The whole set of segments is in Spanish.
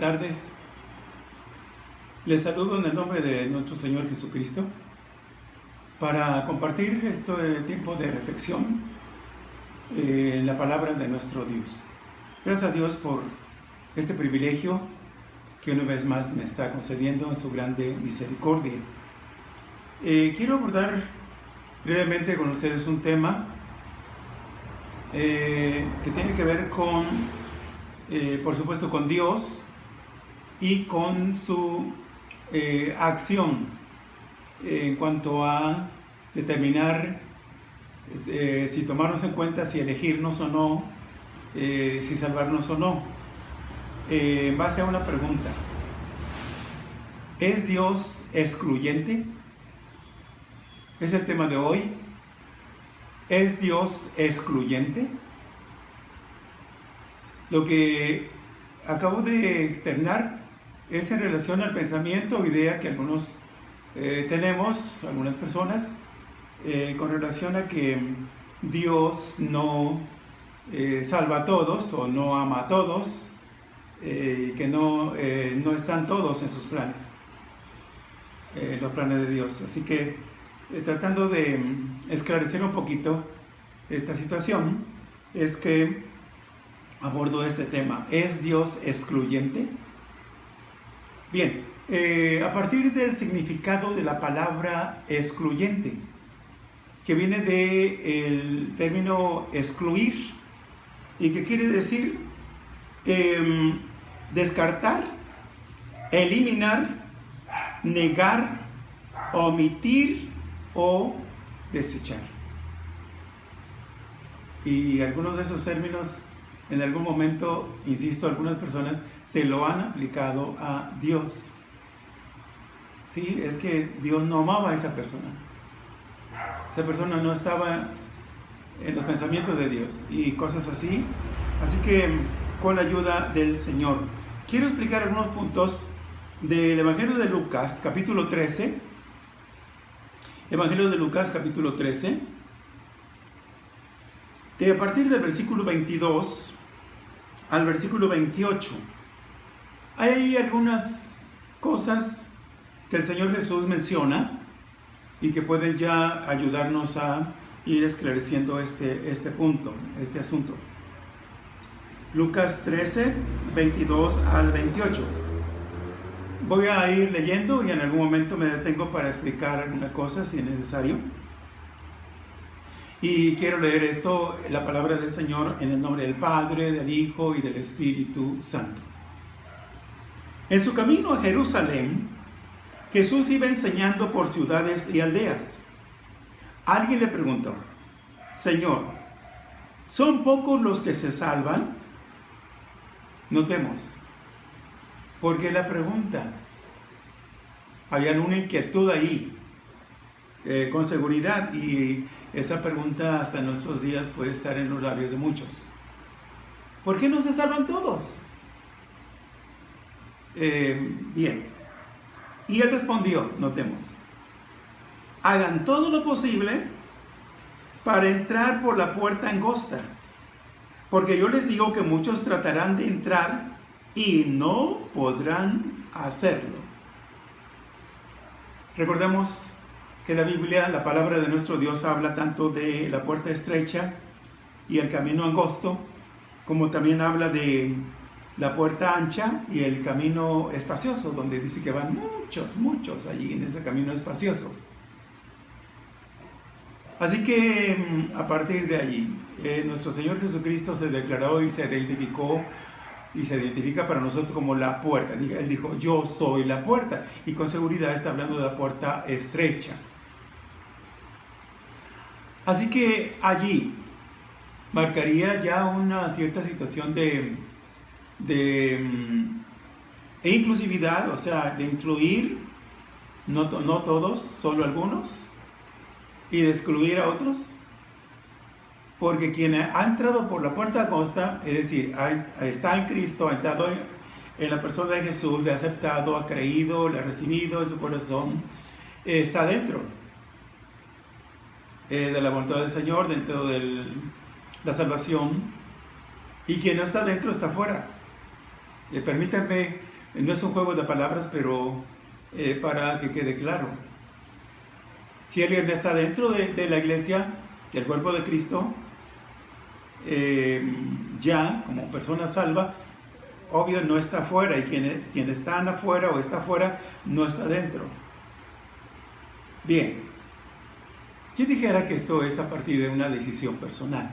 tardes. Les saludo en el nombre de nuestro Señor Jesucristo para compartir este tiempo de reflexión en la palabra de nuestro Dios. Gracias a Dios por este privilegio que una vez más me está concediendo en su grande misericordia. Quiero abordar brevemente con ustedes un tema que tiene que ver con, por supuesto, con Dios y con su acción en cuanto a determinar si tomarnos en cuenta, si elegirnos o no, si salvarnos o no, en base a una pregunta: ¿es Dios excluyente? Es el tema de hoy. ¿Es Dios excluyente? Lo que acabo de externar es en relación al pensamiento o idea que algunos tenemos, algunas personas, con relación a que Dios no salva a todos o no ama a todos, que no están todos en sus planes, los planes de Dios. Así que tratando de esclarecer un poquito esta situación, es que abordo este tema: ¿es Dios excluyente? Bien, a partir del significado de la palabra excluyente, que viene del término excluir, y que quiere decir descartar, eliminar, negar, omitir o desechar. Y algunos de esos términos, en algún momento, insisto, algunas personas se lo han aplicado a Dios. Sí, es que Dios no amaba a esa persona. Esa persona no estaba en los pensamientos de Dios y cosas así. Así que, con la ayuda del Señor, quiero explicar algunos puntos del Evangelio de Lucas, capítulo 13. Evangelio de Lucas, capítulo 13. A partir del versículo 22 al versículo 28. Hay algunas cosas que el Señor Jesús menciona y que pueden ya ayudarnos a ir esclareciendo este punto, este asunto. Lucas 13, 22 al 28. Voy a ir leyendo y en algún momento me detengo para explicar alguna cosa si es necesario. Y quiero leer esto, la palabra del Señor, en el nombre del Padre, del Hijo y del Espíritu Santo. En su camino a Jerusalén, Jesús iba enseñando por ciudades y aldeas. Alguien le preguntó: Señor, ¿son pocos los que se salvan? Notemos, porque la pregunta, había una inquietud ahí, con seguridad, y esa pregunta hasta en nuestros días puede estar en los labios de muchos. ¿Por qué no se salvan todos? Bien, y él respondió, notemos: hagan todo lo posible para entrar por la puerta angosta, porque yo les digo que muchos tratarán de entrar y no podrán hacerlo. Recordemos que la Biblia, la palabra de nuestro Dios, habla tanto de la puerta estrecha y el camino angosto, como también habla de la puerta ancha y el camino espacioso, donde dice que van muchos allí en ese camino espacioso. Así que a partir de allí, nuestro Señor Jesucristo se declaró y se identificó y se identifica para nosotros como la puerta. Él dijo: yo soy la puerta, y con seguridad está hablando de la puerta estrecha. Así que allí marcaría ya una cierta situación de inclusividad, o sea, de incluir, no todos, solo algunos, y de excluir a otros, porque quien ha entrado por la puerta angosta, es decir, está en Cristo, ha entrado en la persona de Jesús, le ha aceptado, ha creído, le ha recibido en su corazón, está dentro de la voluntad del Señor, dentro de la salvación, y quien no está dentro está fuera. Permítanme No es un juego de palabras, pero para que quede claro. Si alguien está dentro de la iglesia, del cuerpo de Cristo, ya como persona salva, obvio no está afuera, y quien está afuera o está afuera no está dentro. Bien, ¿quién dijera que esto es a partir de una decisión personal?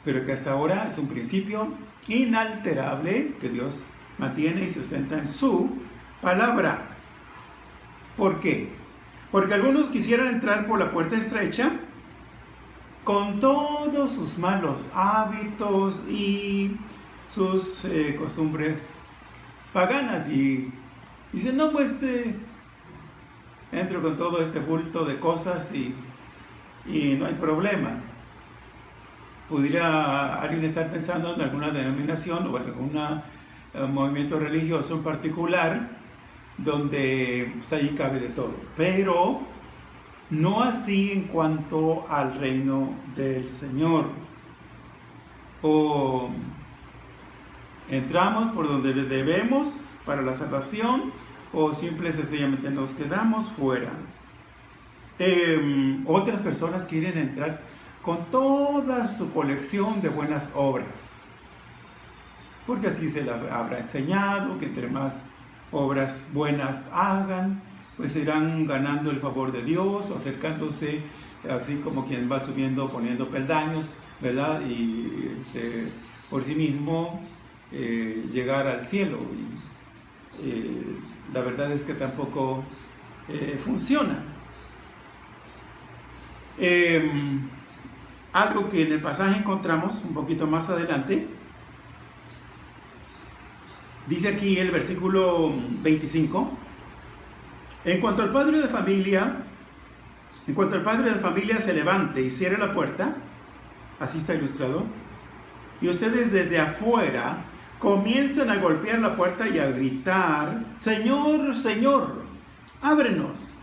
Pero que hasta ahora es un principio inalterable que Dios mantiene y sustenta en su palabra. ¿Por qué? Porque algunos quisieran entrar por la puerta estrecha con todos sus malos hábitos y sus costumbres paganas, y dicen, no, pues entro con todo este bulto de cosas y no hay problema. Pudiera alguien estar pensando en alguna denominación o en algún movimiento religioso en particular, donde pues, ahí cabe de todo, pero no así en cuanto al reino del Señor. O entramos por donde debemos para la salvación, o simple y sencillamente nos quedamos fuera. Otras personas quieren entrar con toda su colección de buenas obras, porque así se les habrá enseñado que entre más obras buenas hagan, pues irán ganando el favor de Dios, acercándose, así como quien va subiendo, poniendo peldaños, ¿verdad? Y por sí mismo llegar al cielo. Y la verdad es que tampoco funciona. Algo que en el pasaje encontramos un poquito más adelante, dice aquí el versículo 25, en cuanto el padre de familia se levante y cierre la puerta, así está ilustrado, y ustedes desde afuera comiencen a golpear la puerta y a gritar, Señor, Señor, ábrenos.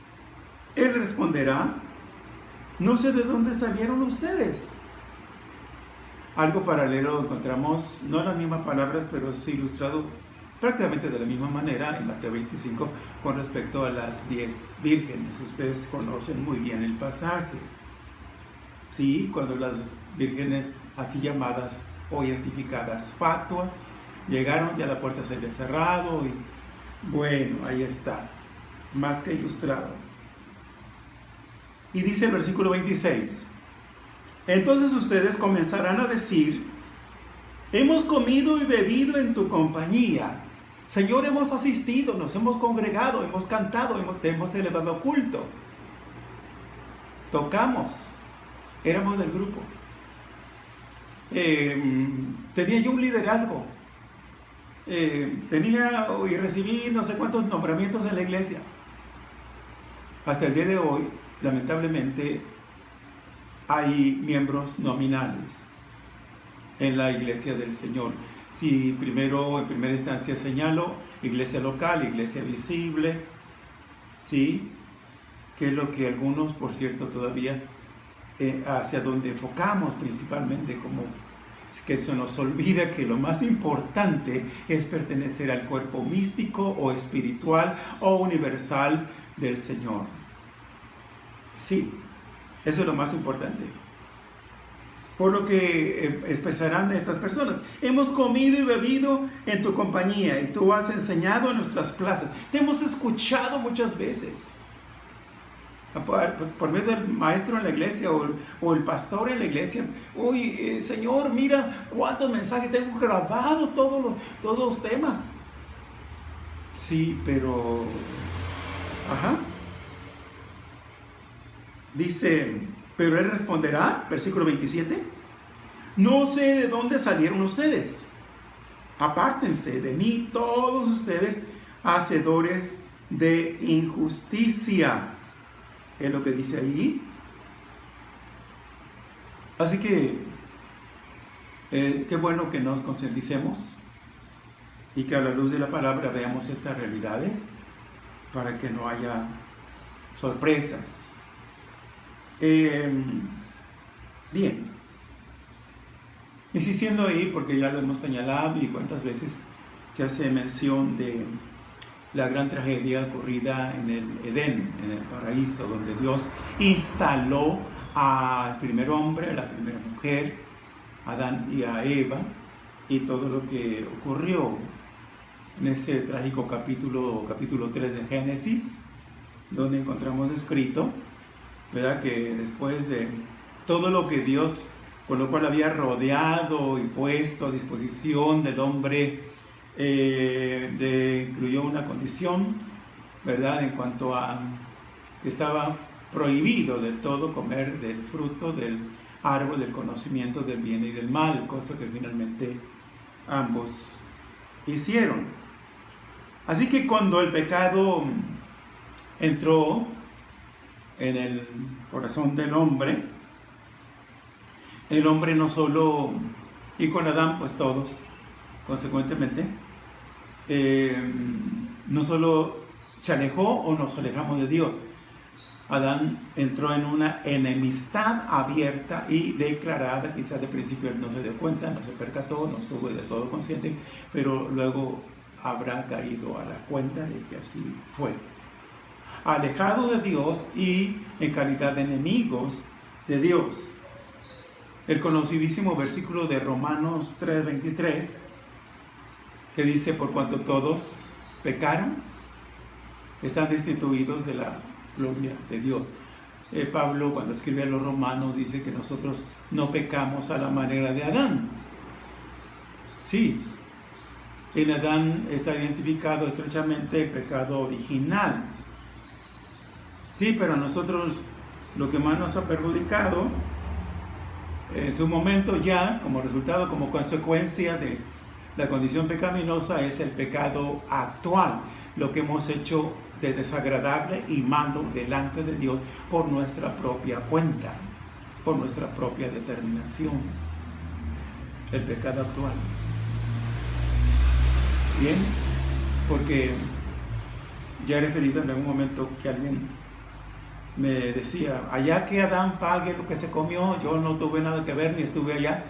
Él responderá, no sé de dónde salieron ustedes. Algo paralelo encontramos, no las mismas palabras, pero sí ilustrado prácticamente de la misma manera en Mateo 25 con respecto a las 10 vírgenes. Ustedes conocen muy bien el pasaje. Sí, cuando las vírgenes así llamadas o identificadas fatuas llegaron, ya la puerta se había cerrado y bueno, ahí está, más que ilustrado. Y dice el versículo 26, entonces ustedes comenzarán a decir, hemos comido y bebido en tu compañía. Señor, hemos asistido, nos hemos congregado, hemos cantado, te hemos elevado culto. Tocamos, éramos del grupo. Tenía yo un liderazgo. Tenía y recibí no sé cuántos nombramientos en la iglesia. Hasta el día de hoy, lamentablemente, hay miembros nominales en la iglesia del Señor. Si primero, en primera instancia señalo, iglesia local, iglesia visible, ¿sí? Que es lo que algunos, por cierto, todavía hacia donde enfocamos principalmente, como que se nos olvida que lo más importante es pertenecer al cuerpo místico o espiritual o universal del Señor. Sí, eso es lo más importante. Por lo que expresarán estas personas, hemos comido y bebido en tu compañía y tú has enseñado en nuestras plazas. Te hemos escuchado muchas veces. Por medio del maestro en la iglesia o el pastor en la iglesia. Uy, Señor, mira cuántos mensajes tengo grabados, todos los temas. Sí, pero... Ajá. Dice, pero él responderá, versículo 27, no sé de dónde salieron ustedes. Apártense de mí todos ustedes, hacedores de injusticia. Es lo que dice ahí. Así que qué bueno que nos concienticemos y que a la luz de la palabra veamos estas realidades para que no haya sorpresas. Bien, insistiendo ahí porque ya lo hemos señalado y cuántas veces se hace mención de la gran tragedia ocurrida en el Edén, en el paraíso, donde Dios instaló al primer hombre, a la primera mujer, a Adán y a Eva, y todo lo que ocurrió en ese trágico capítulo 3 de Génesis, donde encontramos escrito, ¿verdad?, que después de todo lo que Dios, con lo cual había rodeado y puesto a disposición del hombre, le incluyó una condición, ¿verdad?, en cuanto a que estaba prohibido del todo comer del fruto del árbol del conocimiento del bien y del mal, cosa que finalmente ambos hicieron. Así que cuando el pecado entró en el corazón del hombre, el hombre no solo, y con Adán pues todos, consecuentemente, no solo se alejó o nos alejamos de Dios. Adán entró en una enemistad abierta y declarada. Quizás de principio él no se dio cuenta, no se percató, no estuvo del todo consciente, pero luego habrá caído a la cuenta de que así fue. Alejado de Dios y en calidad de enemigos de Dios. El conocidísimo versículo de Romanos 3:23, que dice: por cuanto todos pecaron, están destituidos de la gloria de Dios. Pablo, cuando escribe a los romanos, dice que nosotros no pecamos a la manera de Adán. Sí, en Adán está identificado estrechamente el pecado original. Sí, pero a nosotros lo que más nos ha perjudicado en su momento, ya como resultado, como consecuencia de la condición pecaminosa, es el pecado actual, lo que hemos hecho de desagradable y malo delante de Dios por nuestra propia cuenta, por nuestra propia determinación. El pecado actual. Bien, porque ya he referido en algún momento que alguien me decía: allá que Adán pague lo que se comió, yo no tuve nada que ver, ni estuve allá,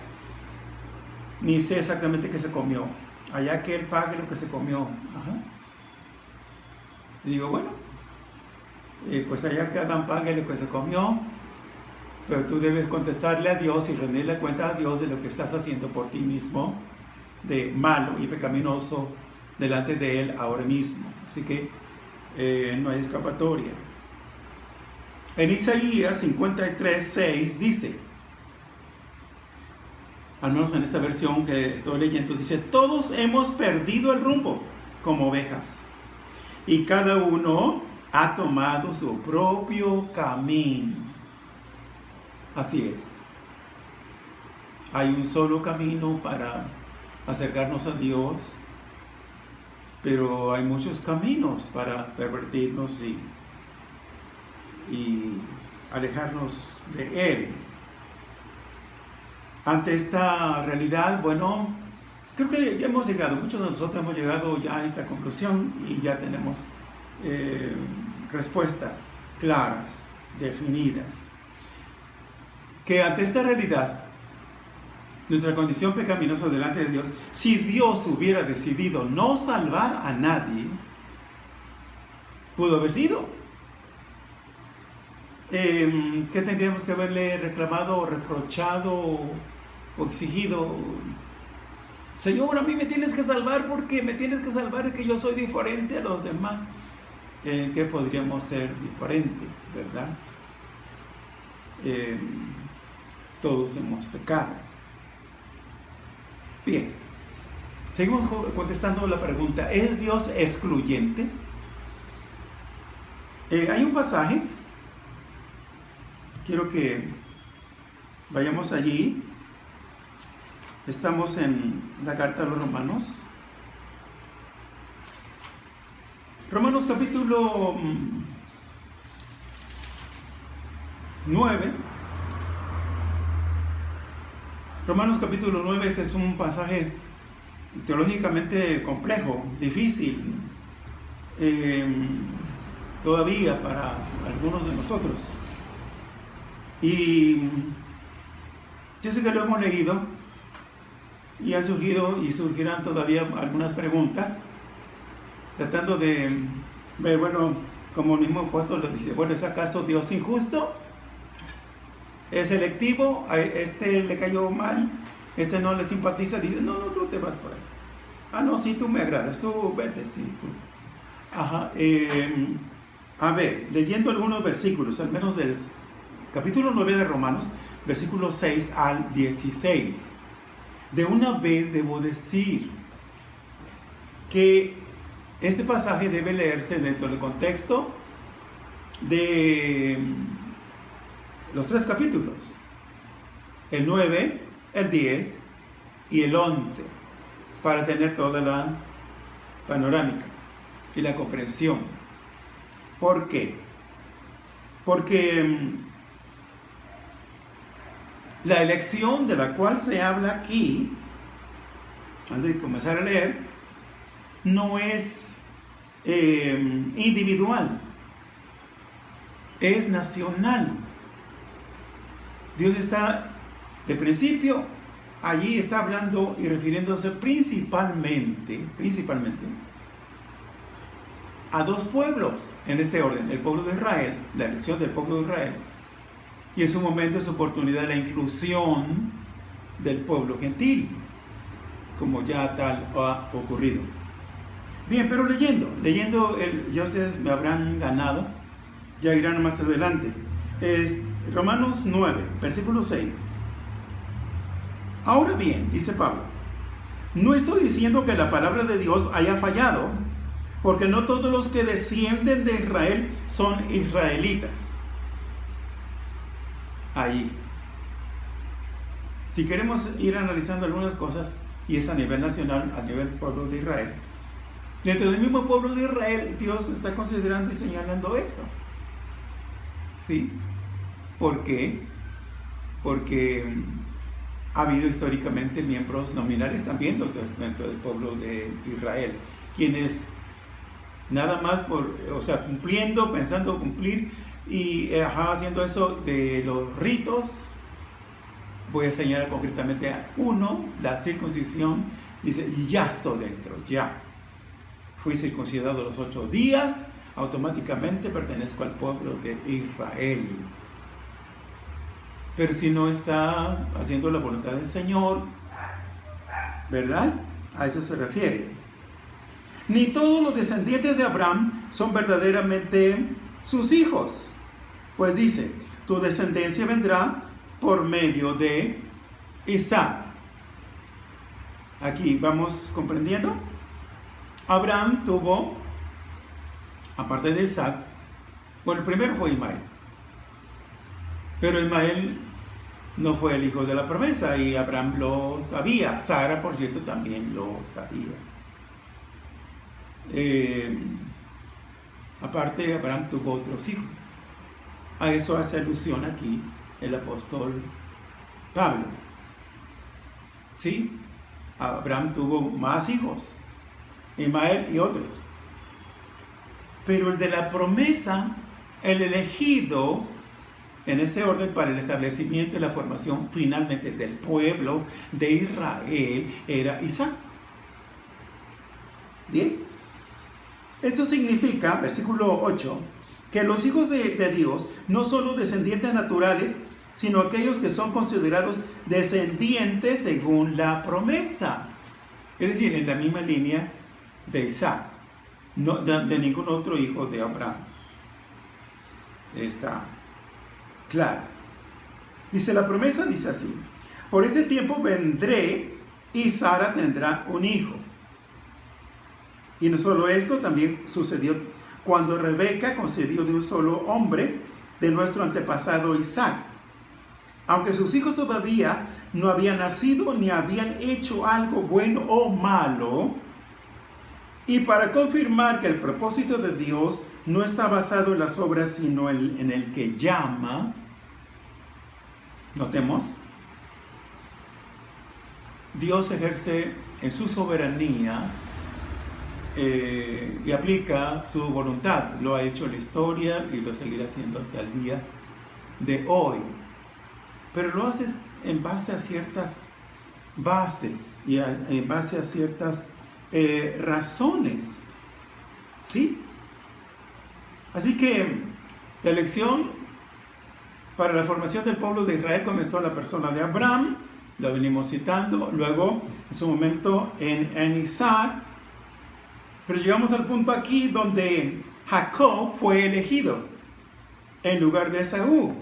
ni sé exactamente qué se comió. Allá que él pague lo que se comió. Ajá. Y digo, bueno, pues allá que Adán pague lo que se comió, pero tú debes contestarle a Dios y rendirle cuenta a Dios de lo que estás haciendo por ti mismo, de malo y pecaminoso delante de Él ahora mismo. Así que no hay escapatoria. En Isaías 53:6 dice, al menos en esta versión que estoy leyendo, dice: todos hemos perdido el rumbo como ovejas, y cada uno ha tomado su propio camino. Así es. Hay un solo camino para acercarnos a Dios, pero hay muchos caminos para pervertirnos y alejarnos de Él. Ante esta realidad, bueno, creo que ya hemos llegado, muchos de nosotros hemos llegado ya a esta conclusión y ya tenemos respuestas claras, definidas. Que ante esta realidad, nuestra condición pecaminosa delante de Dios, si Dios hubiera decidido no salvar a nadie, pudo haber sido. ¿Qué tendríamos que haberle reclamado, o reprochado, o exigido? Señor, a mí me tienes que salvar porque me tienes que salvar, es que yo soy diferente a los demás. ¿En qué podríamos ser diferentes, verdad? Todos hemos pecado. Bien, seguimos contestando la pregunta: ¿es Dios excluyente? Hay un pasaje, quiero que vayamos allí. Estamos en la carta a los Romanos. Romanos capítulo 9. Romanos capítulo 9, este es un pasaje teológicamente complejo, difícil, todavía para algunos de nosotros. Y yo sé que lo hemos leído, Y han surgido y surgirán todavía algunas preguntas, tratando de ver, bueno, como el mismo apóstol lo dice, bueno, ¿es acaso Dios injusto? ¿Es selectivo? ¿A este le cayó mal? ¿Este no le simpatiza? Dice, no, tú te vas por ahí. Ah, no, sí, tú me agradas, tú vete, sí, tú. Ajá, a ver, leyendo algunos versículos, al menos del capítulo 9 de Romanos, versículos 6 al 16. De una vez debo decir que este pasaje debe leerse dentro del contexto de los 3 capítulos, el 9, el 10 y el 11, para tener toda la panorámica y la comprensión. ¿Por qué? Porque la elección de la cual se habla aquí, antes de comenzar a leer, no es individual, es nacional. Dios está, de principio, allí está hablando y refiriéndose principalmente a 2 pueblos en este orden: el pueblo de Israel, la elección del pueblo de Israel, y en su momento, en su oportunidad, la inclusión del pueblo gentil, como ya tal ha ocurrido. Bien, pero leyendo ya ustedes me habrán ganado, ya irán más adelante. Romanos 9, versículo 6. Ahora bien, dice Pablo, no estoy diciendo que la palabra de Dios haya fallado, porque no todos los que descienden de Israel son israelitas. Ahí. Si queremos ir analizando algunas cosas, y es a nivel nacional, a nivel pueblo de Israel, dentro del mismo pueblo de Israel, Dios está considerando y señalando eso. ¿Sí? ¿Por qué? Porque ha habido históricamente miembros nominales también dentro del pueblo de Israel, quienes nada más cumpliendo, pensando cumplir y haciendo eso de los ritos. Voy a señalar concretamente a uno, la circuncisión. Dice, ya estoy dentro, ya. Fui circuncidado los 8 días, automáticamente pertenezco al pueblo de Israel. Pero si no está haciendo la voluntad del Señor, ¿verdad? A eso se refiere. Ni todos los descendientes de Abraham son verdaderamente sus hijos. Pues dice, tu descendencia vendrá por medio de Isaac. Aquí vamos comprendiendo. Abraham tuvo, aparte de Isaac, bueno, el primero fue Ismael. Pero Ismael no fue el hijo de la promesa y Abraham lo sabía. Sara, por cierto, también lo sabía. Aparte, Abraham tuvo otros hijos. A eso hace alusión aquí el apóstol Pablo. ¿Sí? Abraham tuvo más hijos, Ismael y otros. Pero el de la promesa, el elegido en ese orden para el establecimiento y la formación finalmente del pueblo de Israel, era Isaac. Bien. Esto significa, versículo 8, que los hijos de Dios no son los descendientes naturales, sino aquellos que son considerados descendientes según la promesa. Es decir, en la misma línea de Isaac, no, de ningún otro hijo de Abraham. Está claro. Dice la promesa, dice así: por ese tiempo vendré y Sara tendrá un hijo. Y no solo esto, también sucedió cuando Rebeca concibió de un solo hombre, de nuestro antepasado Isaac. Aunque sus hijos todavía no habían nacido ni habían hecho algo bueno o malo, y para confirmar que el propósito de Dios no está basado en las obras, sino en el que llama, notemos, Dios ejerce en su soberanía y aplica su voluntad. Lo ha hecho en la historia y lo seguirá haciendo hasta el día de hoy. Pero lo hace en base a ciertas bases y en base a ciertas razones. ¿Sí? Así que la elección para la formación del pueblo de Israel comenzó en la persona de Abraham, lo venimos citando, luego en su momento en Isaac, pero llegamos al punto aquí donde Jacob fue elegido en lugar de Esaú.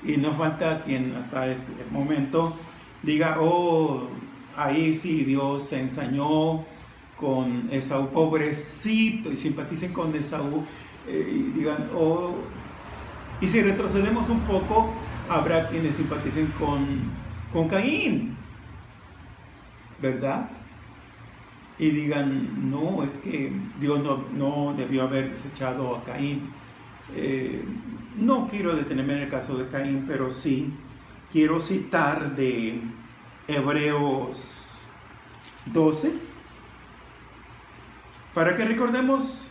Y no falta quien hasta este momento diga, oh, ahí sí Dios se ensañó con Esaú, pobrecito, y simpaticen con Esaú, y digan, oh, y si retrocedemos un poco, habrá quienes simpaticen con Caín, ¿verdad? Y digan, no, es que Dios no debió haber desechado a Caín. No quiero detenerme en el caso de Caín, pero sí quiero citar de Hebreos 12, para que recordemos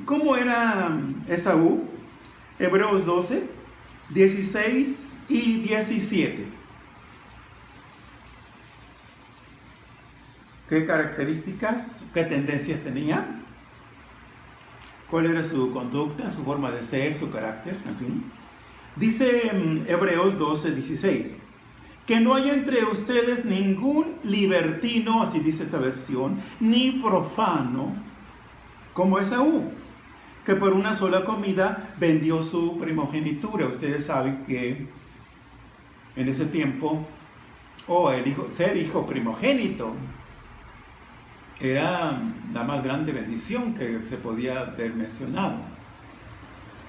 cómo era Esaú. Hebreos 12, 16 y 17. ¿Qué características, qué tendencias tenía? ¿Cuál era su conducta, su forma de ser, su carácter? En fin. Dice Hebreos 12, 16. Que no haya entre ustedes ningún libertino, así dice esta versión, ni profano, como Esaú, que por una sola comida vendió su primogenitura. Ustedes saben que en ese tiempo, ser hijo primogénito era la más grande bendición que se podía haber mencionado.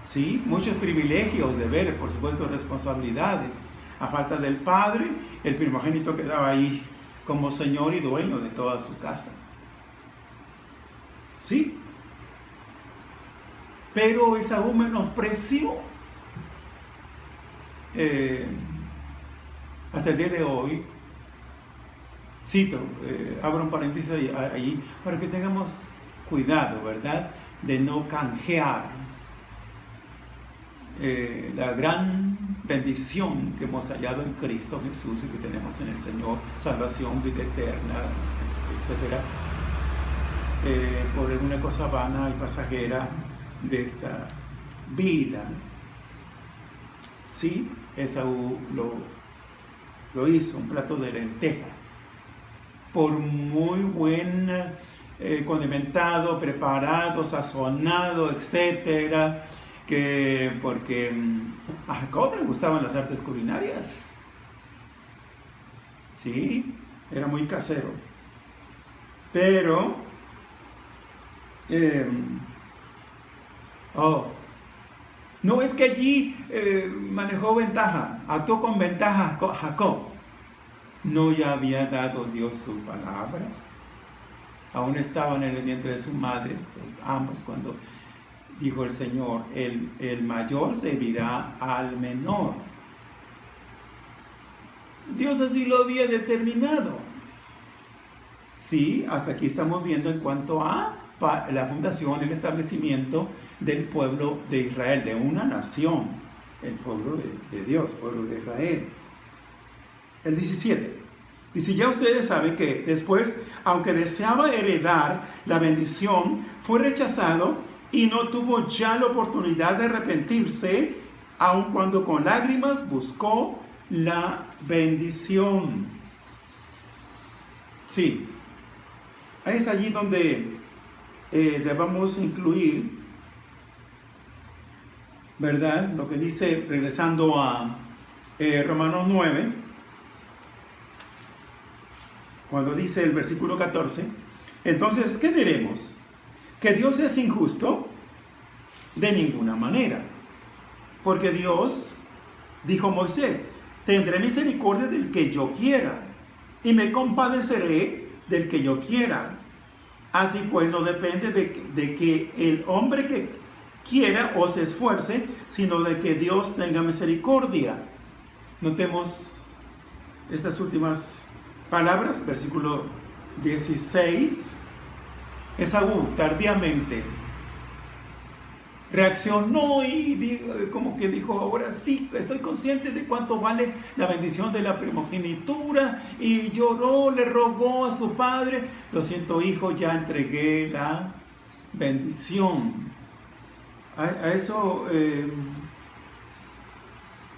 Sí, muchos privilegios, deberes, por supuesto responsabilidades. A falta del padre, el primogénito quedaba ahí como señor y dueño de toda su casa. Sí. Pero Esaú menospreció. Hasta el día de hoy, cito, abro un paréntesis ahí, para que tengamos cuidado, ¿verdad?, de no canjear la gran bendición que hemos hallado en Cristo Jesús y que tenemos en el Señor, salvación, vida eterna, etc., por una cosa vana y pasajera de esta vida. Sí, Esaú lo hizo, un plato de lentejas, por muy buen condimentado, preparado, sazonado, etcétera, porque a Jacob le gustaban las artes culinarias. Sí, era muy casero. Pero no es que allí manejó ventaja, actuó con ventaja Jacob. No ya había dado Dios su palabra. Aún estaban en el vientre de su madre, pues, ambos, cuando dijo el Señor, el mayor servirá al menor. Dios así lo había determinado. Sí, hasta aquí estamos viendo en cuanto a la fundación, el establecimiento del pueblo de Israel, de una nación, el pueblo de Dios, pueblo de Israel. El 17. Dice, ya ustedes saben que después, aunque deseaba heredar la bendición, fue rechazado y no tuvo ya la oportunidad de arrepentirse, aun cuando con lágrimas buscó la bendición. Sí, es allí donde debamos incluir, ¿verdad?, lo que dice, regresando a Romanos 9, cuando dice el versículo 14, entonces, ¿qué diremos? ¿Que Dios es injusto? De ninguna manera. Porque Dios, dijo Moisés, tendré misericordia del que yo quiera, y me compadeceré del que yo quiera. Así pues, no depende de que el hombre que quiera o se esfuerce, sino de que Dios tenga misericordia. Notemos estas últimas palabras, versículo 16. Esaú tardíamente reaccionó y como que dijo, ahora sí, estoy consciente de cuánto vale la bendición de la primogenitura, y lloró, le rogó a su padre, lo siento hijo, ya entregué la bendición. A eso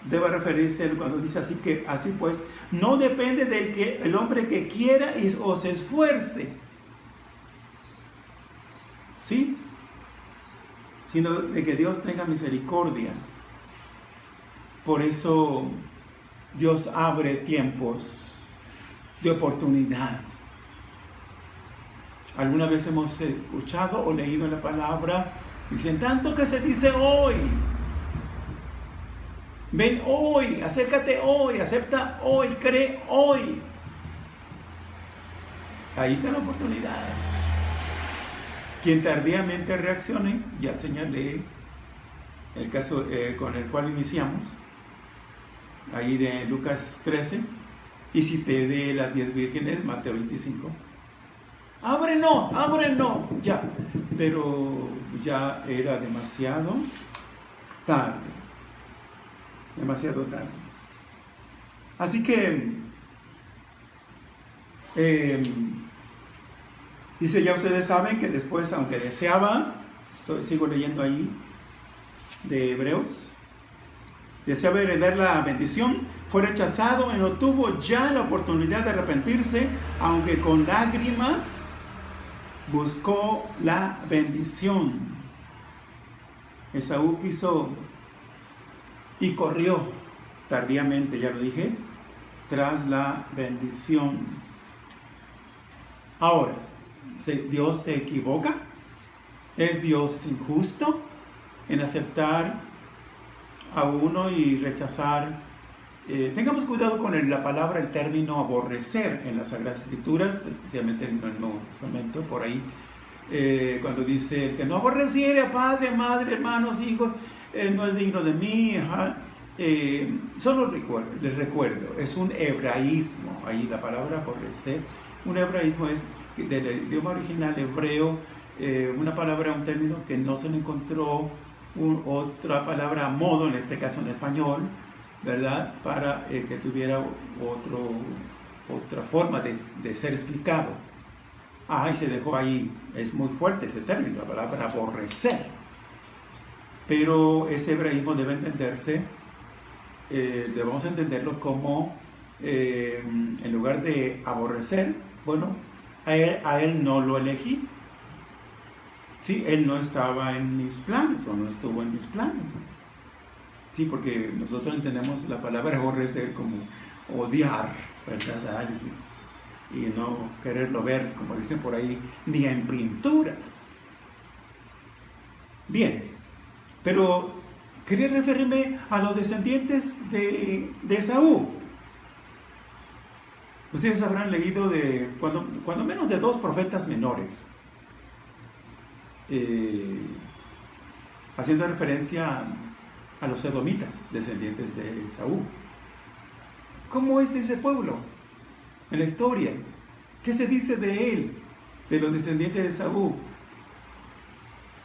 debe referirse cuando dice así, que así pues, no depende de que el hombre que quiera o se esfuerce, ¿sí?, sino de que Dios tenga misericordia. Por eso Dios abre tiempos de oportunidad. Alguna vez hemos escuchado o leído en la palabra, dicen tanto que se dice hoy. Ven hoy, acércate hoy, acepta hoy, cree hoy. Ahí está la oportunidad. Quien tardíamente reaccione, ya señalé el caso con el cual iniciamos, ahí de Lucas 13, y cité de las 10 vírgenes, Mateo 25. Ábrenos, ya. Pero ya era demasiado tarde. Así que, dice, ya ustedes saben que después, aunque deseaba, sigo leyendo ahí, de Hebreos, deseaba heredar la bendición, fue rechazado y no tuvo ya la oportunidad de arrepentirse, aunque con lágrimas buscó la bendición. Esaú quiso y corrió tardíamente, ya lo dije, tras la bendición. Ahora, ¿Dios se equivoca? ¿Es Dios injusto en aceptar a uno y rechazar? Tengamos cuidado con la palabra, el término aborrecer en las Sagradas Escrituras, especialmente en el Nuevo Testamento, por ahí, cuando dice que no aborreciere a padre, madre, hermanos, hijos, no es digno de mí. Solo les recuerdo, es un hebraísmo, ahí la palabra aborrecer, un hebraísmo es del idioma original hebreo, una palabra, un término que no se le encontró otra palabra a modo, en este caso en español, ¿verdad?, para que tuviera otra forma de ser explicado. Y se dejó ahí, es muy fuerte ese término, la palabra aborrecer. Pero ese hebraísmo debe entenderse, debemos entenderlo como, en lugar de aborrecer, bueno, a él no lo elegí. Sí, él no estaba en mis planes, o no estuvo en mis planes. Sí, porque nosotros entendemos la palabra aborrecer como odiar, ¿verdad?, a alguien, y no quererlo ver, como dicen por ahí, ni en pintura. Bien, pero quería referirme a los descendientes de Esaú. Ustedes habrán leído de cuando menos de 2 profetas menores, haciendo referencia a los edomitas, descendientes de Esaú. ¿Cómo es ese pueblo en la historia? ¿Qué se dice de él, de los descendientes de Esaú?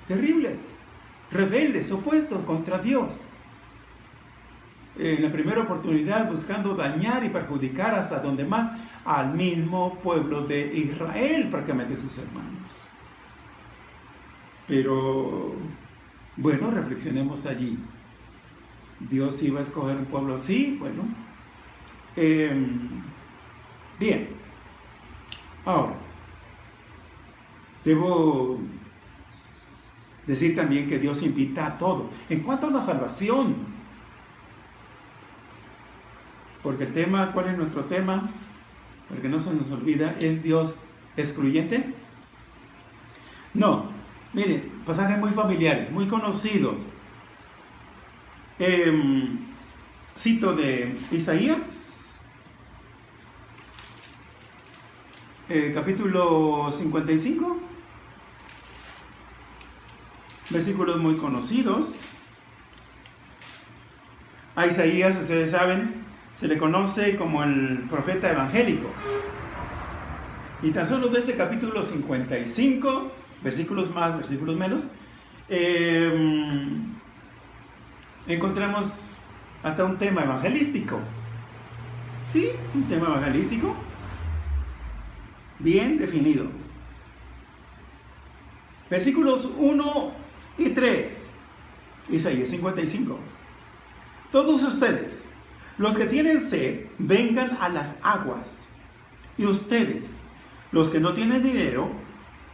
Terribles, rebeldes, opuestos contra Dios. En la primera oportunidad buscando dañar y perjudicar hasta donde más al mismo pueblo de Israel, prácticamente sus hermanos. Pero bueno, reflexionemos allí. ¿Dios iba a escoger un pueblo así? Bueno, bien. Ahora, debo decir también que Dios invita a todo. En cuanto a la salvación, porque el tema, ¿cuál es nuestro tema? Porque no se nos olvida, ¿es Dios excluyente? No. Miren, pasajes muy familiares, muy conocidos. Cito de Isaías, capítulo 55, versículos muy conocidos. A Isaías, ustedes saben, se le conoce como el profeta evangélico. Y tan solo de este capítulo 55, versículos más, versículos menos, encontramos hasta un tema evangelístico. Sí, un tema evangelístico bien definido. Versículos 1 y 3, Isaías 55. Todos ustedes, los que tienen sed, vengan a las aguas. Y ustedes, los que no tienen dinero,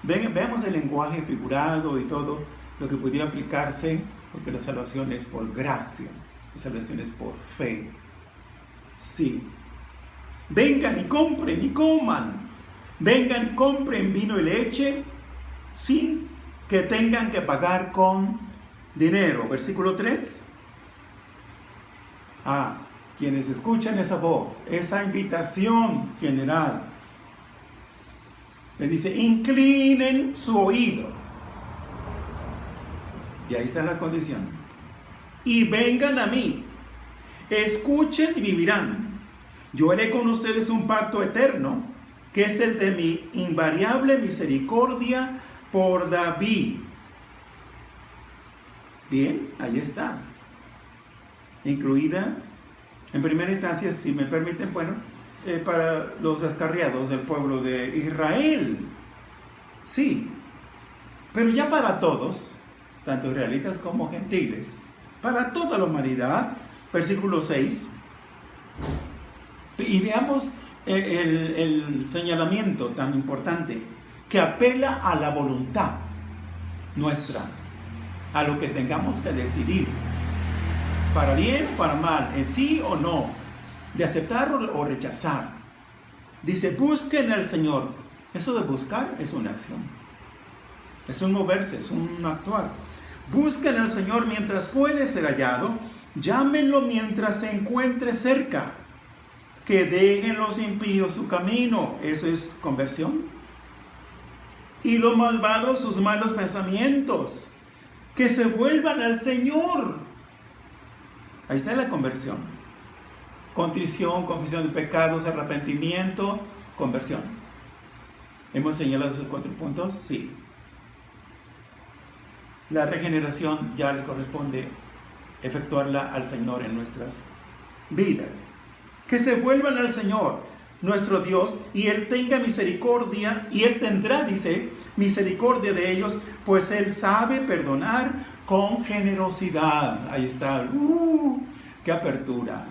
veamos el lenguaje figurado y todo lo que pudiera aplicarse, porque la salvación es por gracia, la salvación es por fe. Sí. Vengan y compren y coman. Vengan, compren vino y leche sin que tengan que pagar con dinero. Versículo 3. Quienes escuchan esa voz, esa invitación general, les dice, inclinen su oído. Y ahí está la condición. Y vengan a mí, escuchen y vivirán. Yo haré con ustedes un pacto eterno, que es el de mi invariable misericordia por David. Bien, ahí está. Incluida, en primera instancia, si me permiten, para los descarriados del pueblo de Israel. Sí, pero ya para todos, tanto israelitas como gentiles, para toda la humanidad, versículo 6, y veamos el señalamiento tan importante que apela a la voluntad nuestra, a lo que tengamos que decidir, para bien o para mal, en sí o no, de aceptar o rechazar. Dice, busquen al Señor. Eso de buscar es una acción, es un moverse, es un actuar. Busquen al Señor mientras puede ser hallado, llámenlo mientras se encuentre cerca. Que dejen los impíos su camino, eso es conversión. Y los malvados sus malos pensamientos, que se vuelvan al Señor. Ahí está la conversión. Contrición, confesión de pecados, arrepentimiento, conversión. ¿Hemos señalado esos 4 puntos? Sí. La regeneración ya le corresponde efectuarla al Señor en nuestras vidas. Que se vuelvan al Señor, nuestro Dios, y Él tenga misericordia, y Él tendrá, dice, misericordia de ellos, pues Él sabe perdonar con generosidad. Ahí está. ¡Qué apertura!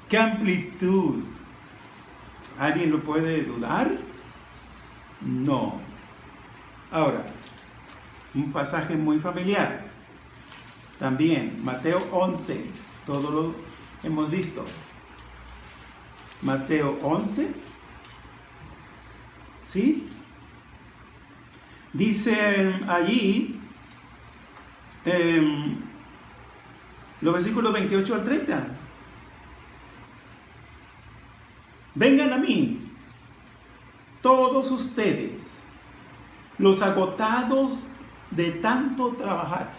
¡Qué amplitud! ¿Alguien lo puede dudar? No. Ahora, un pasaje muy familiar. También, Mateo 11. Todo lo hemos visto. Mateo 11. ¿Sí? Dice allí, los versículos 28 al 30. Vengan a mí, todos ustedes, los agotados de tanto trabajar,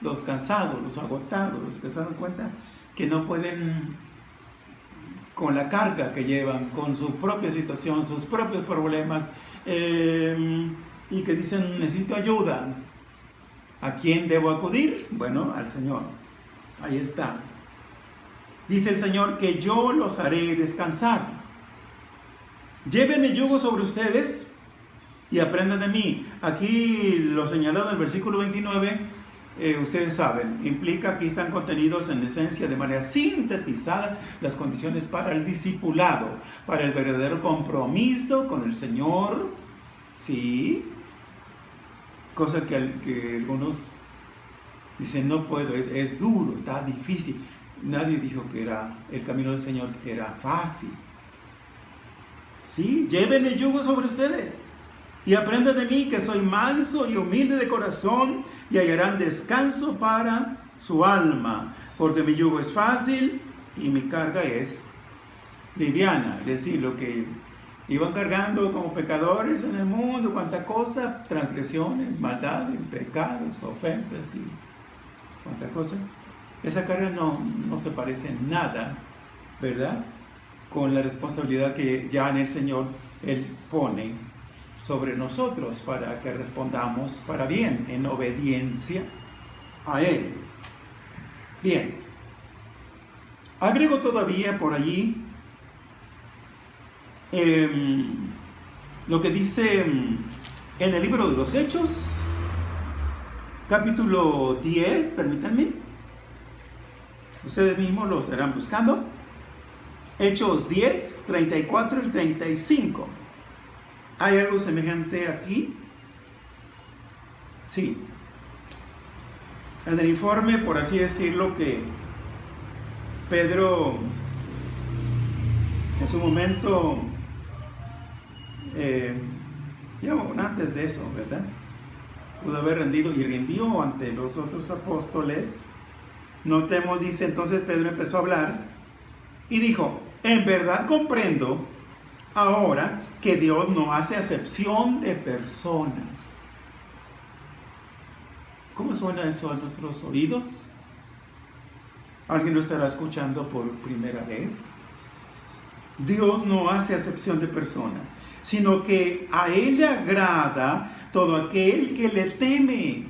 los cansados, los agotados, los que se dan cuenta que no pueden con la carga que llevan, con su propia situación, sus propios problemas, y que dicen, necesito ayuda. ¿A quién debo acudir? Bueno, al Señor. Ahí está. Dice el Señor que yo los haré descansar. Lleven el yugo sobre ustedes y aprendan de mí. Aquí lo señalado en el versículo 29, ustedes saben, implica, aquí están contenidos en esencia de manera sintetizada las condiciones para el discipulado, para el verdadero compromiso con el Señor. Sí. Cosa que algunos dicen, no puedo, es duro, está difícil. Nadie dijo que el camino del Señor era fácil. Sí, lleven el yugo sobre ustedes y aprendan de mí, que soy manso y humilde de corazón, y hallarán descanso para su alma, porque mi yugo es fácil y mi carga es liviana. Es decir, lo que iban cargando como pecadores en el mundo, cuánta cosa, transgresiones, maldades, pecados, ofensas y cuánta cosa. Esa carga no se parece en nada, ¿verdad?, con la responsabilidad que ya en el Señor Él pone. sobre nosotros para que respondamos para bien, en obediencia a Él. Bien, agrego todavía por allí lo que dice en el libro de los Hechos, capítulo 10, permítanme, ustedes mismos lo estarán buscando. Hechos 10, 34 y 35. ¿Hay algo semejante aquí? Sí. En el informe, por así decirlo, que Pedro en su momento, antes de eso, ¿verdad? Pudo haber rendido y rindió ante los otros apóstoles. Notemos, dice, entonces Pedro empezó a hablar y dijo: en verdad comprendo ahora que Dios no hace acepción de personas. ¿Cómo suena eso a nuestros oídos? ¿Alguien lo estará escuchando por primera vez? Dios no hace acepción de personas, sino que a Él le agrada todo aquel que le teme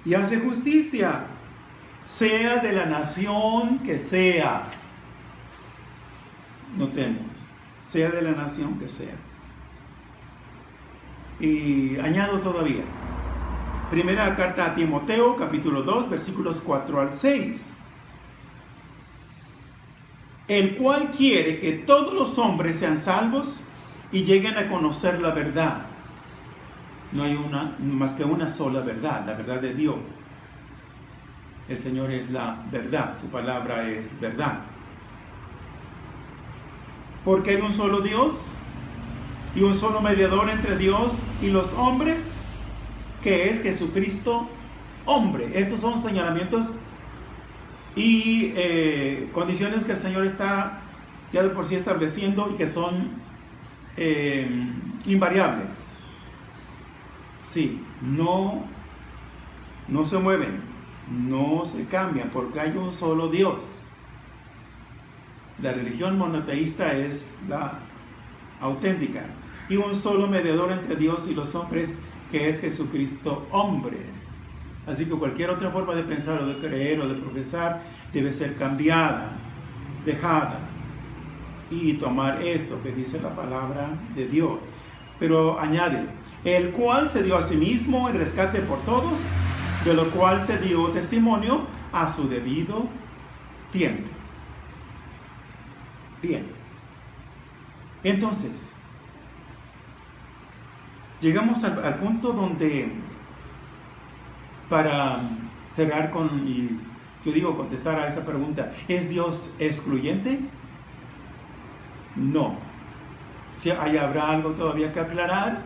y hace justicia, sea de la nación que sea. Notemos, sea de la nación que sea. Y añado todavía, primera carta a Timoteo, capítulo 2, versículos 4 al 6. El cual quiere que todos los hombres sean salvos y lleguen a conocer la verdad. No hay más que una sola verdad, la verdad de Dios. El Señor es la verdad, su palabra es verdad. Porque hay un solo Dios y un solo mediador entre Dios y los hombres, que es Jesucristo, hombre. Estos son señalamientos y condiciones que el Señor está ya de por sí estableciendo y que son invariables. Sí, no se mueven, no se cambian, porque hay un solo Dios. La religión monoteísta es la auténtica. Y un solo mediador entre Dios y los hombres, que es Jesucristo, hombre. Así que cualquier otra forma de pensar o de creer o de profesar debe ser cambiada, dejada, y tomar esto que dice la palabra de Dios. Pero añade, el cual se dio a sí mismo en rescate por todos, de lo cual se dio testimonio a su debido tiempo. Bien, entonces, llegamos al punto donde, para cerrar contestar a esta pregunta, ¿es Dios excluyente? No. Si habrá algo todavía que aclarar,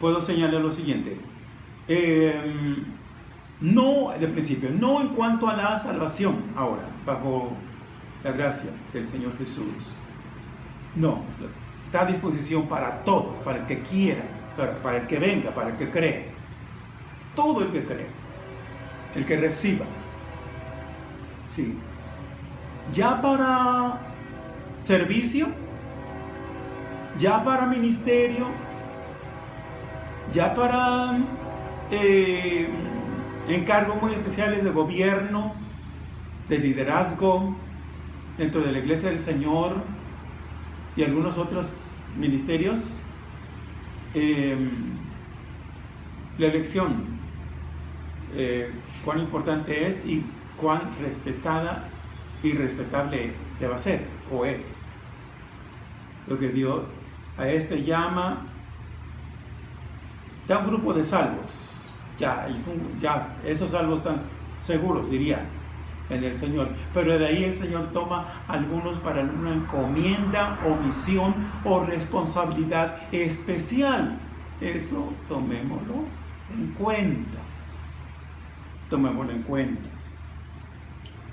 puedo señalar lo siguiente. No, de principio, no en cuanto a la salvación, ahora, bajo la gracia del Señor Jesús. No, está a disposición para todo, para el que quiera, para el que venga, para el que cree. Todo el que cree, el que reciba. Sí. Ya para servicio, ya para ministerio, ya para encargos muy especiales de gobierno, de liderazgo dentro de la Iglesia del Señor y algunos otros ministerios, la elección, cuán importante es y cuán respetada y respetable debe ser o es. Lo que Dios a llama, da un grupo de salvos, ya esos salvos están seguros, diría, en el Señor, pero de ahí el Señor toma algunos para una encomienda o misión o responsabilidad especial. Eso tomémoslo en cuenta.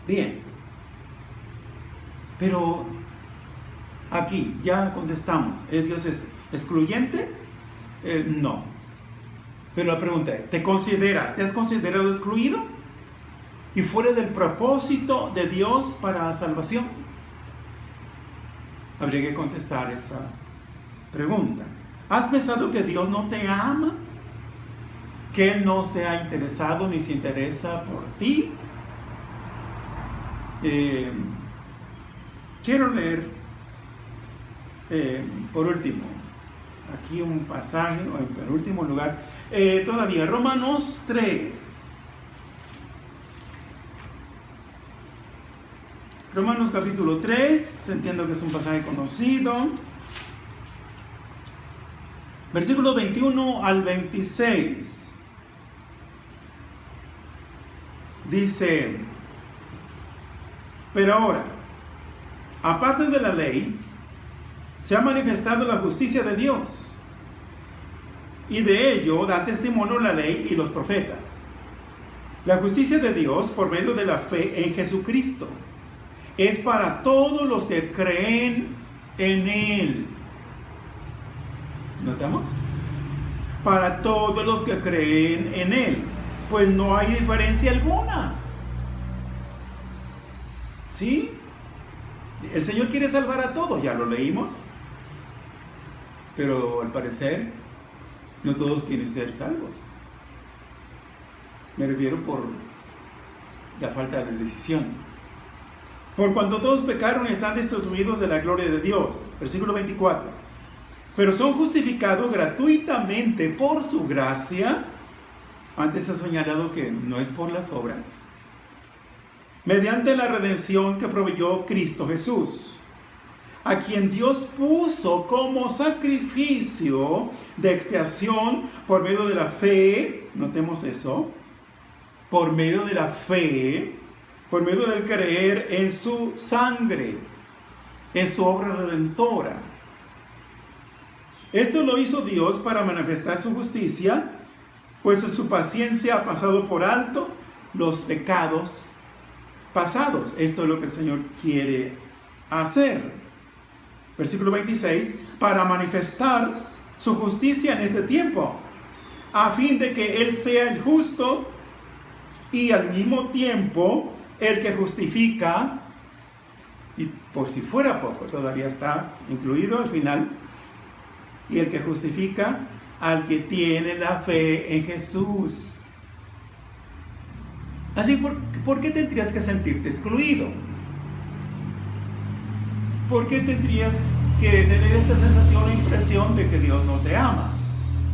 Bien, pero aquí ya contestamos, ¿es Dios excluyente? No. Pero la pregunta es, ¿te has considerado excluido y fuera del propósito de Dios para la salvación? Habría que contestar esa pregunta. ¿Has pensado que Dios no te ama? ¿Que Él no se ha interesado ni se interesa por ti? Quiero leer, por último, aquí un pasaje, en último lugar, todavía Romanos 3. Romanos capítulo 3, entiendo que es un pasaje conocido. Versículos 21 al 26. Dice: pero ahora, aparte de la ley, se ha manifestado la justicia de Dios, y de ello da testimonio la ley y los profetas. La justicia de Dios por medio de la fe en Jesucristo es para todos los que creen en Él. ¿Notamos? Para todos los que creen en Él, pues no hay diferencia alguna. ¿Sí? El Señor quiere salvar a todos, ya lo leímos. Pero al parecer, no todos quieren ser salvos. Me refiero por la falta de decisión. Por cuanto todos pecaron y están destituidos de la gloria de Dios. Versículo 24. Pero son justificados gratuitamente por su gracia. Antes ha señalado que no es por las obras. Mediante la redención que proveyó Cristo Jesús, a quien Dios puso como sacrificio de expiación por medio de la fe. Notemos eso. Por medio de la fe, por medio del creer en su sangre, en su obra redentora. Esto lo hizo Dios para manifestar su justicia, pues en su paciencia ha pasado por alto los pecados pasados. Esto es lo que el Señor quiere hacer. Versículo 26, para manifestar su justicia en este tiempo, a fin de que Él sea el justo y al mismo tiempo el que justifica, y por si fuera poco, todavía está incluido al final, y el que justifica al que tiene la fe en Jesús. Así, ¿por qué tendrías que sentirte excluido? ¿Por qué tendrías que tener esa sensación o impresión de que Dios no te ama?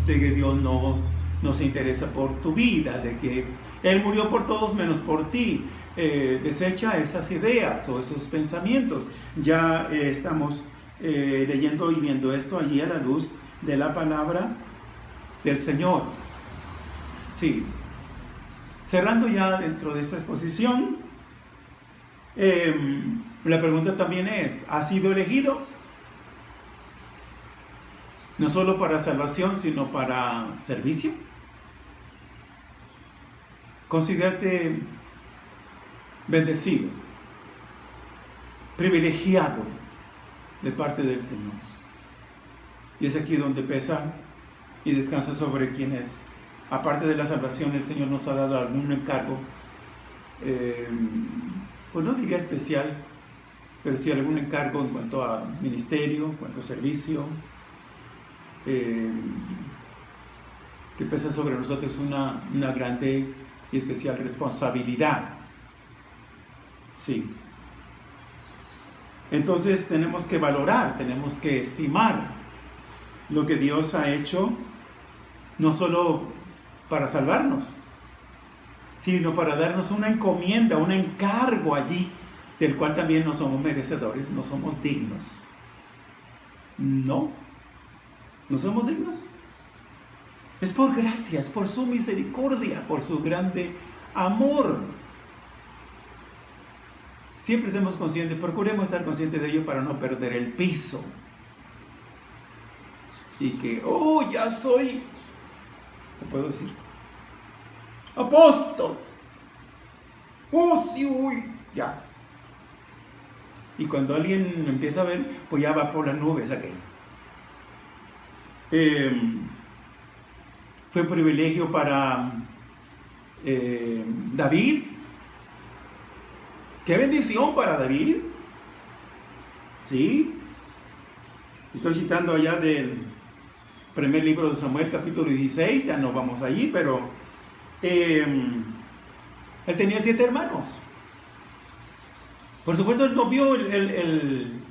De que Dios no se interesa por tu vida, de que Él murió por todos menos por ti. Desecha esas ideas o esos pensamientos. Ya estamos leyendo y viendo esto allí a la luz de la palabra del Señor. Sí. Cerrando ya dentro de esta exposición, la pregunta también es: ¿has sido elegido? No solo para salvación, sino para servicio. Considérate bendecido, privilegiado de parte del Señor. Y es aquí donde pesa y descansa sobre quienes, aparte de la salvación, el Señor nos ha dado algún encargo, pues no diría especial, pero sí algún encargo en cuanto a ministerio, en cuanto a servicio, que pesa sobre nosotros una grande y especial responsabilidad. Sí. Entonces tenemos que valorar, tenemos que estimar lo que Dios ha hecho, no solo para salvarnos, sino para darnos una encomienda, un encargo allí, del cual también no somos merecedores, no somos dignos. No somos dignos. Es por gracia, es por su misericordia, por su grande amor. Siempre seamos conscientes, procuremos estar conscientes de ello para no perder el piso. Y que, ya soy, ¿qué puedo decir? Apóstol. Sí, ya. Y cuando alguien empieza a ver, pues ya va por las nubes aquel. Fue un privilegio para David. ¡Qué bendición para David! Sí. Estoy citando allá del primer libro de Samuel, capítulo 16, ya no vamos allí, pero él tenía 7 hermanos. Por supuesto, él no vio el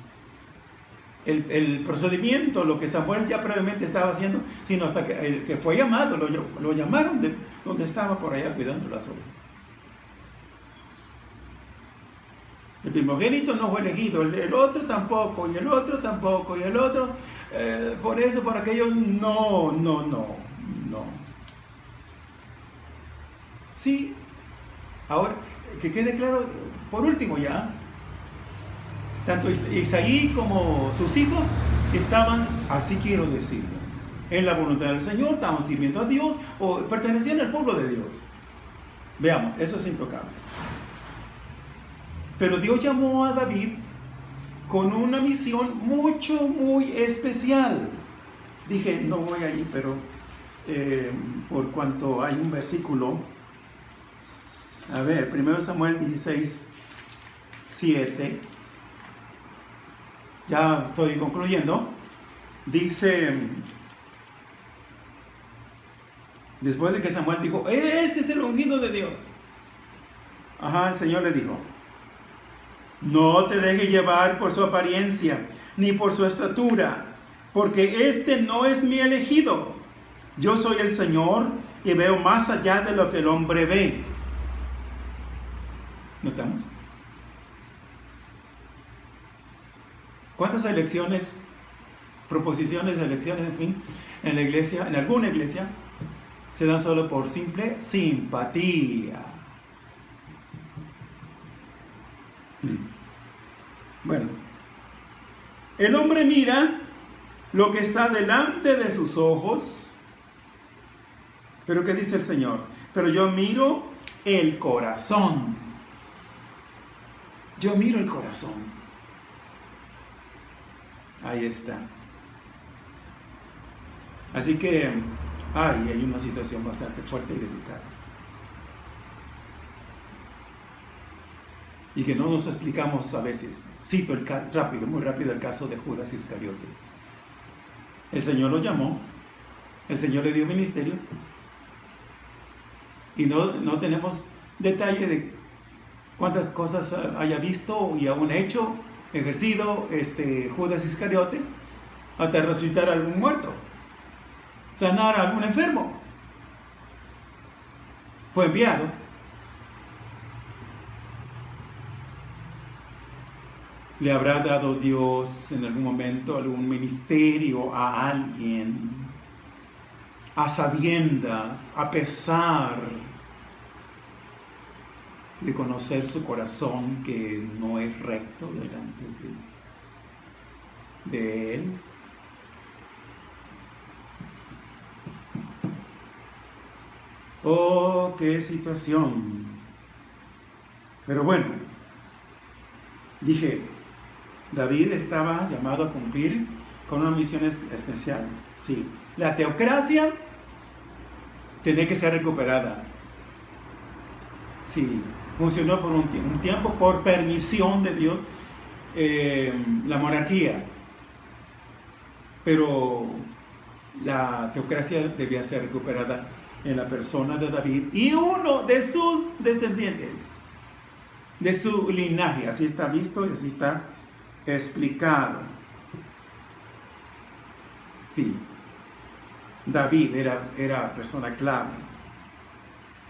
procedimiento, lo que Samuel ya previamente estaba haciendo, sino hasta que el que fue llamado, lo llamaron de donde estaba por allá cuidando las ovejas. El primogénito no fue elegido, el otro tampoco, y el otro tampoco, y el otro, por eso, por aquello, no. Sí, ahora, que quede claro, por último ya, tanto Isaí como sus hijos estaban, así quiero decirlo, en la voluntad del Señor, estaban sirviendo a Dios, o pertenecían al pueblo de Dios. Veamos, eso es intocable. Pero Dios llamó a David con una misión muy especial. Dije, no voy allí, pero por cuanto hay un versículo, a ver, 1 Samuel 16, 7, ya estoy concluyendo, dice, después de que Samuel dijo, este es el ungido de Dios. El Señor le dijo, no te dejes llevar por su apariencia, ni por su estatura, porque este no es mi elegido. Yo soy el Señor y veo más allá de lo que el hombre ve. ¿Notamos? ¿Cuántas elecciones, proposiciones, elecciones, en fin, en la iglesia, en alguna iglesia, se dan solo por simple simpatía? Bueno, el hombre mira lo que está delante de sus ojos, pero ¿qué dice el Señor? Pero yo miro el corazón. Yo miro el corazón. Ahí está. Así que hay una situación bastante fuerte y delicada. Y que no nos explicamos a veces. Cito muy rápido el caso de Judas Iscariote. El Señor lo llamó, el Señor le dio ministerio, y no tenemos detalle de cuántas cosas haya visto y aún hecho, ejercido Judas Iscariote, hasta resucitar a algún muerto, sanar a algún enfermo. Fue enviado. ¿Le habrá dado Dios en algún momento algún ministerio a alguien, a sabiendas, a pesar de conocer su corazón que no es recto delante de Él? Oh, qué situación. Pero bueno, dije, David estaba llamado a cumplir con una misión especial. Sí, la teocracia tenía que ser recuperada. Sí, funcionó por un tiempo por permisión de Dios, la monarquía. Pero la teocracia debía ser recuperada en la persona de David y uno de sus descendientes, de su linaje. Así está visto y así está explicado. Sí, David era persona clave.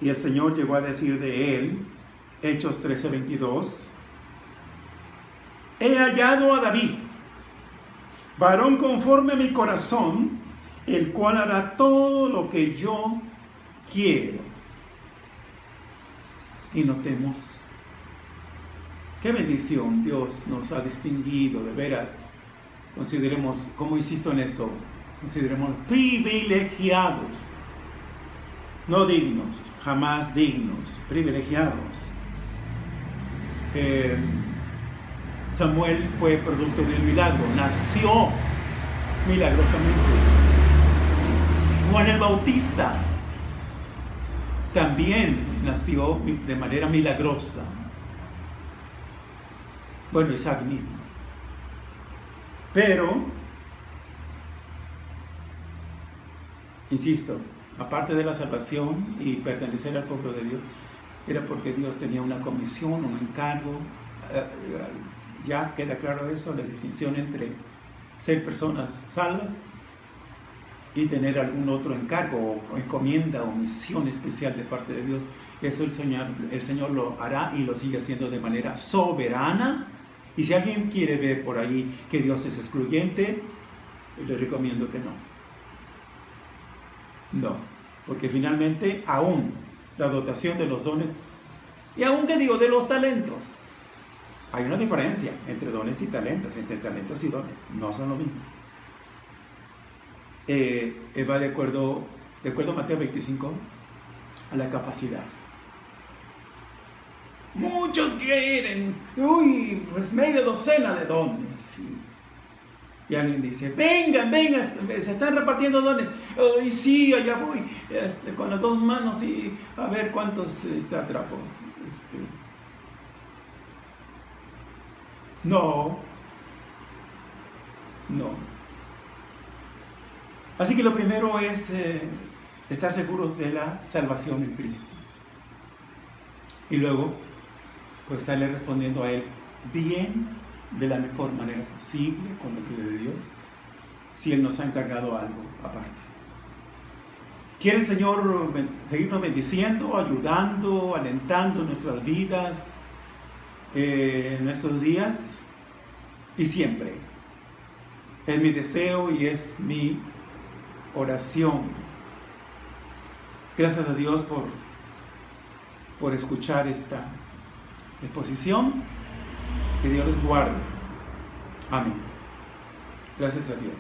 Y el Señor llegó a decir de él, Hechos 13:22, he hallado a David, varón conforme a mi corazón, el cual hará todo lo que yo quiero. Y notemos qué bendición Dios nos ha distinguido, de veras. Consideremos, como insisto en eso, consideremos privilegiados, no dignos, jamás dignos, privilegiados. Samuel fue producto de un milagro, nació milagrosamente. Juan el Bautista también nació de manera milagrosa. Bueno, Isaac mismo. Pero insisto, aparte de la salvación y pertenecer al pueblo de Dios, era porque Dios tenía una comisión, un encargo. Ya queda claro eso, la distinción entre ser personas salvas y tener algún otro encargo o encomienda o misión especial de parte de Dios. Eso el Señor lo hará y lo sigue haciendo de manera soberana. Y si alguien quiere ver por ahí que Dios es excluyente, le recomiendo que no. No, porque finalmente aún la dotación de los dones, y aún que digo de los talentos, hay una diferencia entre dones y talentos, entre talentos y dones, no son lo mismo. Va de acuerdo a Mateo 25, a la capacidad. Muchos quieren, pues media docena de dones. Y alguien dice, vengan, se están repartiendo dones. Sí, allá voy, con las dos manos y a ver cuántos atrapo. No. Así que lo primero es estar seguros de la salvación en Cristo. Y luego, pues estarle respondiendo a Él bien, de la mejor manera posible, con la ayuda de Dios, si Él nos ha encargado algo aparte. ¿Quiere el Señor seguirnos bendiciendo, ayudando, alentando nuestras vidas, en nuestros días y siempre? Es mi deseo y es mi oración. Gracias a Dios por escuchar esta exposición. Que Dios les guarde. Amén. Gracias a Dios.